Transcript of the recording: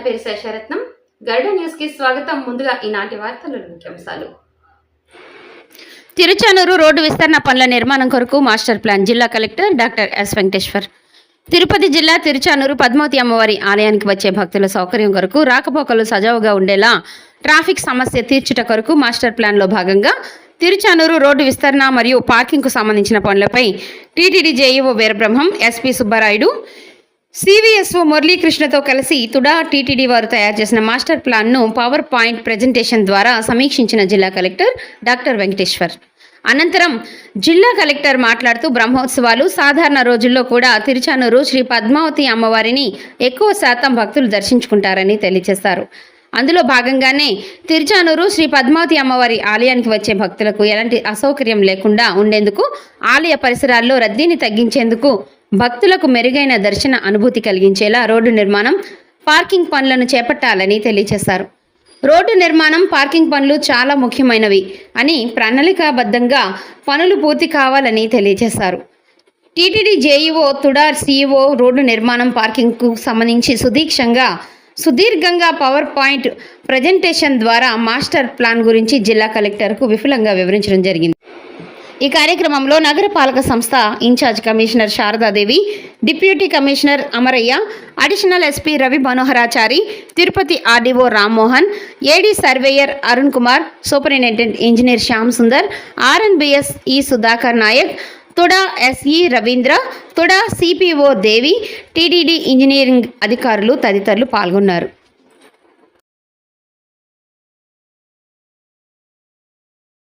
పేరు శేషరత్నం. గరుడ న్యూస్ కి స్వాగతం. ముందుగా ఈనాటి వార్తల ముఖ్యాంశాలు. తిరుచానూరు రోడ్డు విస్తరణ పనుల నిర్మాణం కొరకు మాస్టర్ ప్లాన్ జిల్లా collector doctor yes Venkateshwar. Tirupati జిల్లా తిరుచానూరు పద్మావతి అమ్మవారి ఆలయానికి వచ్చే భక్తుల సౌకర్యం కొరకు రాకపోకలు సజావుగా ఉండేలా ట్రాఫిక్ సమస్య తీర్చుట కొరకు మాస్టర్ ప్లాన్లో భాగంగా తిరుచానూరు రోడ్డు విస్తరణ మరియు పార్కింగ్కు సంబంధించిన పనులపై TTD JEO Veerabrahmam, SP Subbarayudu, CVSO మురళీకృష్ణతో కలిసి తుడా టీటీడీ వారు తయారు చేసిన మాస్టర్ ప్లాన్ను పవర్ పాయింట్ ప్రెజెంటేషన్ ద్వారా సమీక్షించిన జిల్లా కలెక్టర్ డాక్టర్ వెంకటేశ్వర్. అనంతరం జిల్లా కలెక్టర్ మాట్లాడుతూ బ్రహ్మోత్సవాలు సాధారణ రోజుల్లో కూడా తిరుచానూరు శ్రీ పద్మావతి అమ్మవారిని ఎక్కువ శాతం భక్తులు దర్శించుకుంటారని తెలియజేశారు. అందులో భాగంగానే తిరుచానూరు శ్రీ పద్మావతి అమ్మవారి ఆలయానికి వచ్చే భక్తులకు ఎలాంటి అసౌకర్యం లేకుండా ఉండేందుకు, ఆలయ పరిసరాల్లో రద్దీని తగ్గించేందుకు, భక్తులకు మెరుగైన దర్శన అనుభూతి కలిగించేలా రోడ్డు నిర్మాణం, పార్కింగ్ పనులను చేపట్టాలని తెలియజేశారు. రోడ్డు నిర్మాణం, పార్కింగ్ పనులు చాలా ముఖ్యమైనవి అని ప్రణాళికాబద్ధంగా పనులు పూర్తి కావాలని తెలియజేశారు. TTD JEO, TUDA CEO road నిర్మాణం, పార్కింగ్కు సంబంధించి సుదీర్ఘంగా పవర్ పాయింట్ ప్రజెంటేషన్ ద్వారా మాస్టర్ ప్లాన్ గురించి జిల్లా కలెక్టర్కు విపులంగా వివరించడం జరిగింది. ఈ కార్యక్రమంలో నగరపాలక సంస్థ incharge commissioner Sharadadevi, deputy commissioner Amarayya, additional SP Ravi Manoharachari, Tirupati RDO Rammohan, AD surveyor Arun Kumar, superintendent engineer Shyam Sundar, RNBS E Sudhakar Naik, TUDA SE Ravindra, TUDA CPO Devi, TTD engineering అధికారులు తదితరులు పాల్గొన్నారు.